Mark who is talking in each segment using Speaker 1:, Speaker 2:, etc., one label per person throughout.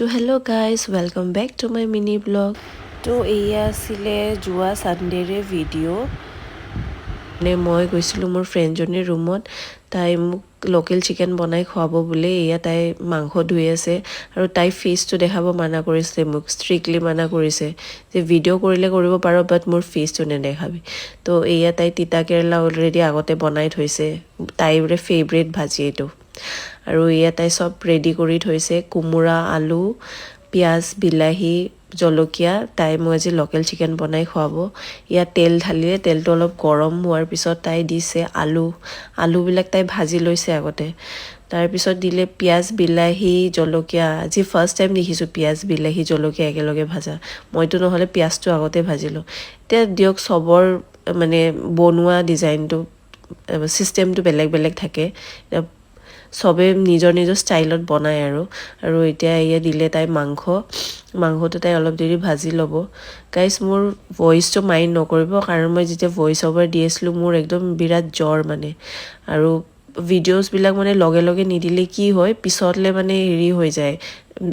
Speaker 1: তো hello' guys welcome back to my mini blog তো এয়া আছিলে যোৱা ছানডেৰে ভিডিঅ' মানে মই গৈছিলোঁ মোৰ ফ্ৰেণ্ডজনীৰ ৰুমত তাই মোক লোকেল চিকেন বনাই খুৱাব বুলি এয়া তাই মাংস ধুই আছে আৰু তাই ফেচটো দেখাব মানা কৰিছে মোক ষ্ট্ৰিক্টলি মানা কৰিছে যে ভিডিঅ' কৰিলে কৰিব পাৰ বাট মোৰ ফেচটো নেদেখাবি তো এয়া তাই তিতা কেৰেলা অলৰেডি আগতে বনাই থৈছে তাইৰে ফেভৰেট ভাজি এইটো আৰু এয়া তাই চব ৰেডি কৰি থৈছে কোমোৰা আলু পিঁয়াজ বিলাহী জলকীয়া তাই মই আজি লোকেল চিকেন বনাই খুৱাব ইয়াত তেল ঢালিলে তেলটো অলপ গৰম হোৱাৰ পিছত তাই দিছে আলুবিলাক তাই ভাজি লৈছে আগতে তাৰপিছত দিলে পিঁয়াজ বিলাহী জলকীয়া আজি ফাৰ্ষ্ট টাইম দেখিছোঁ পিঁয়াজ বিলাহী জলকীয়া একেলগে ভাজা মইতো নহ'লে পিঁয়াজটো আগতে ভাজিলোঁ এতিয়া দিয়ক চবৰ মানে বনোৱা ডিজাইনটো চিষ্টেমটো বেলেগ বেলেগ থাকে চবে নিজৰ নিজৰ ষ্টাইলত বনায় আৰু এতিয়া এয়া দিলে তাই মাংসটো তাই অলপ দেৰি ভাজি ল'ব গাইজ মোৰ ভইচটো মাইণ্ড নকৰিব কাৰণ মই যেতিয়া ভইচ অভাৰ দি আছিলোঁ মোৰ একদম বিৰাট জ্বৰ মানে আৰু ভিডিঅ'ছবিলাক মানে লগে লগে নিদিলে কি হয় পিছতলে মানে হেৰি হৈ যায়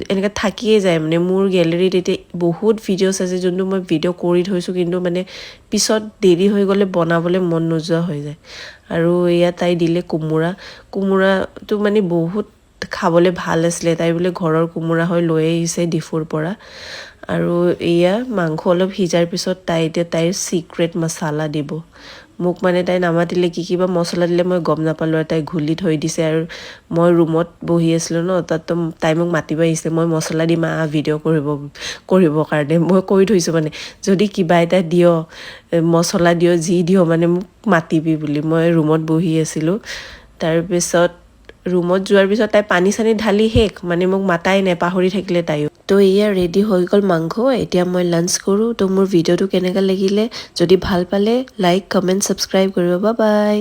Speaker 1: এনেকৈ থাকিয়ে যায় মানে মোৰ গেলেৰীত এতিয়া বহুত ভিডিঅ'ছ আছে যোনটো মই ভিডিঅ' কৰি থৈছোঁ কিন্তু মানে পিছত দেৰি হৈ গ'লে বনাবলৈ মন নোযোৱা হৈ যায় আৰু এয়া তাই দিলে কোমোৰাটো মানে বহুত খাবলৈ ভাল আছিলে তাই বোলে ঘৰৰ কোমোৰা হৈ লৈ আহিছে ডিফুৰ পৰা আৰু এয়া মাংস অলপ সিজাৰ পিছত তাই এতিয়া তাইৰ চিক্ৰেট মছলা দিব মোক মানে তাই নামাতিলে কিবা মছলা দিলে মই গম নাপালোঁ আৰু তাই ঘুলি থৈ দিছে আৰু মই ৰুমত বহি আছিলোঁ ন তাত তাই মোক মাতিব আহিছে মই মছলা দিম ভিডিঅ' কৰিবৰ কাৰণে মই কৈ থৈছোঁ মানে যদি কিবা এটা দিয় মছলা দিয় যি দিয় মানে মোক মাতিবি বুলি মই ৰুমত বহি আছিলোঁ তাৰপিছত ৰুমত যোৱাৰ পিছত তাই পানী চানী ঢালি শেষ মানে মোক মাতাই নাই পাহৰি থাকিলে তাইও তো এয়া ৰেডি হৈ গ'ল মাংস এতিয়া মই লাঞ্চ কৰোঁ তো মোৰ ভিডিঅ'টো কেনেকুৱা লাগিলে যদি ভাল পালে লাইক কমেণ্ট ছাবস্ক্ৰাইব কৰিব বাই